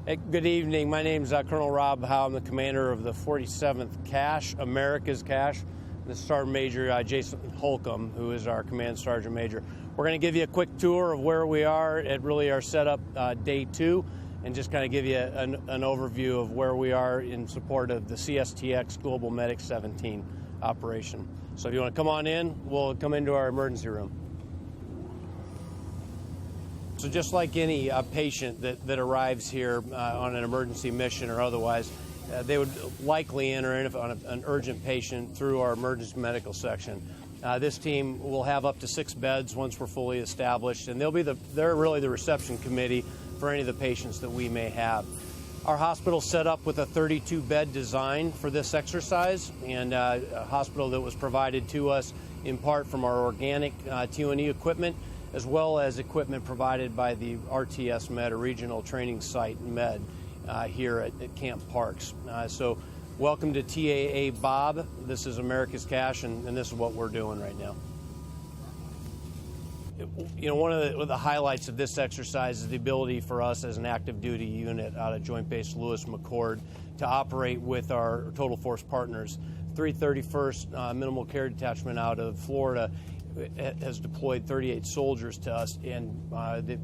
Hey, good evening. My name is Colonel Rob Howe. I'm the commander of the 47th CASH, America's CASH. This is Sergeant Major Jason Holcomb, who is our Command Sergeant Major. We're going to give you a quick tour of where we are at really our setup day 2, and just kind of give you an overview of where we are in support of the CSTX Global Medic 17 operation. So if you want to come on in, we'll come into our emergency room. So just like any patient that arrives here on an emergency mission or otherwise, they would likely enter in on an urgent patient through our emergency medical section. This team will have up to 6 beds once we're fully established, and they're really the reception committee for any of the patients that we may have. Our hospital's set up with a 32-bed design for this exercise, and a hospital that was provided to us in part from our organic T&E equipment, as well as equipment provided by the RTS Med, a regional training site Med, here at Camp Parks. So welcome to TAA Bob. This is America's CASH, and this is what we're doing right now. You know, one of the highlights of this exercise is the ability for us as an active duty unit out of Joint Base Lewis McChord to operate with our total force partners. 331st Minimal Care Detachment out of Florida has deployed 38 soldiers to us, and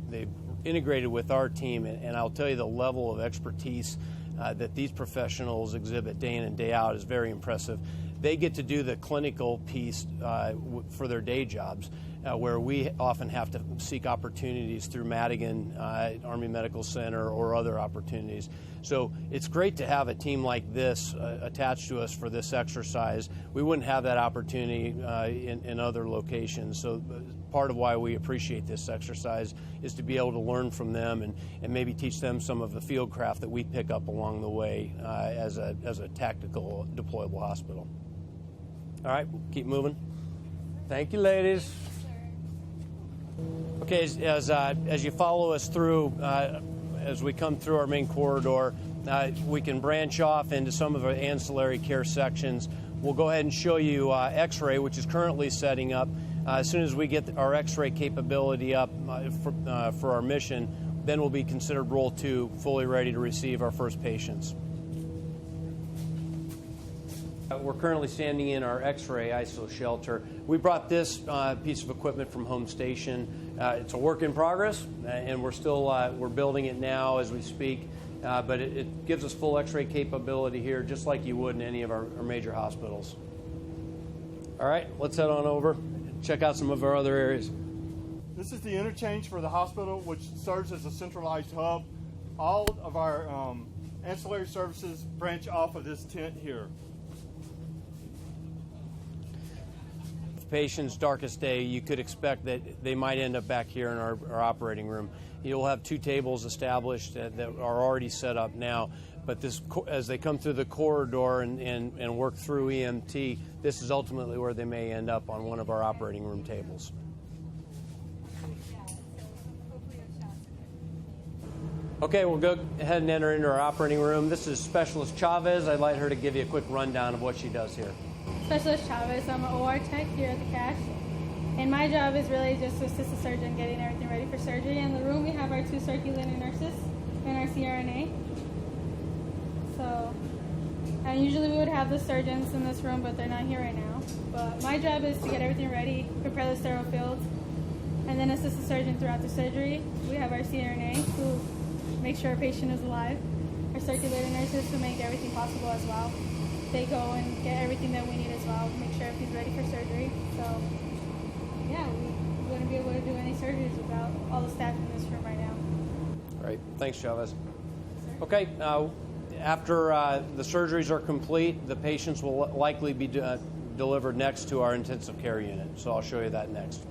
they've integrated with our team, and I'll tell you the level of expertise that these professionals exhibit day in and day out is very impressive. They get to do the clinical piece for their day jobs, where we often have to seek opportunities through Madigan Army Medical Center or other opportunities. So it's great to have a team like this attached to us for this exercise. We wouldn't have that opportunity in other locations. So part of why we appreciate this exercise is to be able to learn from them and maybe teach them some of the field craft that we pick up along the way as a tactical deployable hospital. All right, we'll keep moving. Thank you, ladies. Okay, as you follow us through, as we come through our main corridor, we can branch off into some of our ancillary care sections. We'll go ahead and show you X-ray, which is currently setting up. As soon as we get our X-ray capability up for our mission, then we'll be considered Role 2, fully ready to receive our first patients. We're currently standing in our X-ray ISO shelter. We brought this piece of equipment from home station. It's a work in progress, and we're building it now as we speak. But it gives us full X-ray capability here, just like you would in any of our major hospitals. All right, let's head on over and check out some of our other areas. This is the interchange for the hospital, which serves as a centralized hub. All of our ancillary services branch off of this tent here. Patient's darkest day, you could expect that they might end up back here in our operating room. You'll have 2 tables established that are already set up now, but as they come through the corridor and work through EMT, this is ultimately where they may end up on one of our operating room tables. Okay, we'll go ahead and enter into our operating room. This is Specialist Chavez. I'd like her to give you a quick rundown of what she does here. Specialist Chavez. I'm an OR tech here at the CASH, and my job is really just to assist the surgeon getting everything ready for surgery. In the room we have our 2 circulating nurses and our CRNA. So, and usually we would have the surgeons in this room, but they're not here right now. But my job is to get everything ready, prepare the sterile fields, and then assist the surgeon throughout the surgery. We have our CRNA who make sure our patient is alive, our circulating nurses who make everything possible as well. They go and get everything that we need as well, make sure everything's ready for surgery. So, yeah, we wouldn't be able to do any surgeries without all the staff in this room right now. Great. Thanks, Chavez. Okay, after the surgeries are complete, the patients will likely be delivered next to our intensive care unit. So I'll show you that next.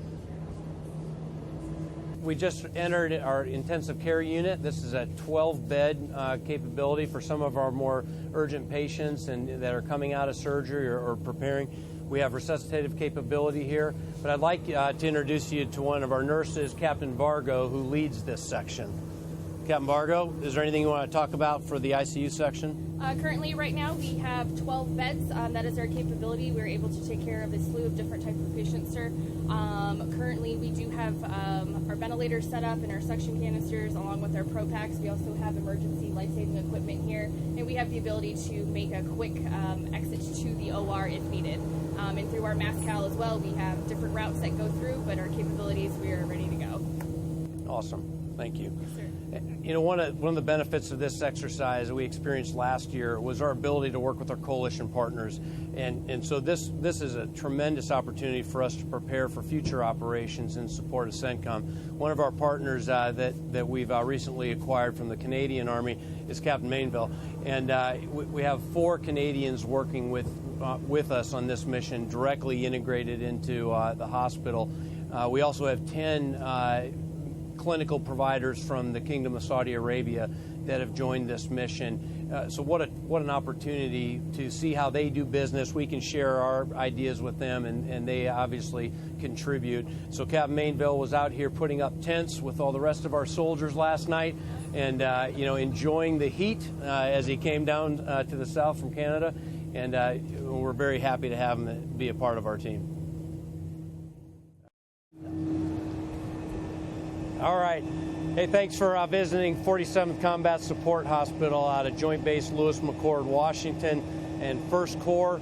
We just entered our intensive care unit. This is a 12-bed capability for some of our more urgent patients and that are coming out of surgery or preparing. We have resuscitative capability here. But I'd like to introduce you to one of our nurses, Captain Vargo, who leads this section. Captain Vargo, is there anything you want to talk about for the ICU section? Currently, right now, we have 12 beds. That is our capability. We're able to take care of a slew of different types of patients, sir. Currently, we do have our ventilators set up and our suction canisters along with our ProPacs. We also have emergency life-saving equipment here, and we have the ability to make a quick exit to the OR if needed. And through our MassCal as well, we have different routes that go through, but our capabilities, we are ready to go. Awesome. Thank you. Yes, sir. You know, one of the benefits of this exercise that we experienced last year was our ability to work with our coalition partners. And so this is a tremendous opportunity for us to prepare for future operations in support of CENTCOM. One of our partners that we've recently acquired from the Canadian Army is Captain Mainville. And we have 4 Canadians working with us on this mission, directly integrated into the hospital. We also have 10 clinical providers from the Kingdom of Saudi Arabia that have joined this mission. So what an opportunity to see how they do business. We can share our ideas with them, and they obviously contribute. So Captain Mainville was out here putting up tents with all the rest of our soldiers last night, and enjoying the heat as he came down to the south from Canada. And we're very happy to have him be a part of our team. All right. Hey, thanks for visiting 47th Combat Support Hospital out of Joint Base Lewis-McChord, Washington, and 1st Corps.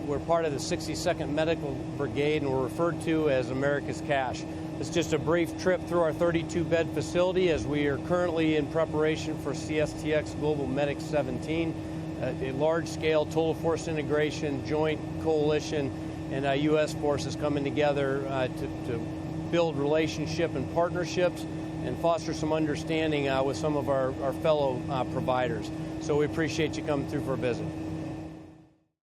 We're part of the 62nd Medical Brigade, and we're referred to as America's Cash. It's just a brief trip through our 32-bed facility as we are currently in preparation for CSTX Global Medic 17, a large-scale total force integration, joint coalition, and U.S. forces coming together to build relationship and partnerships and foster some understanding with some of our fellow providers. So we appreciate you coming through for a visit.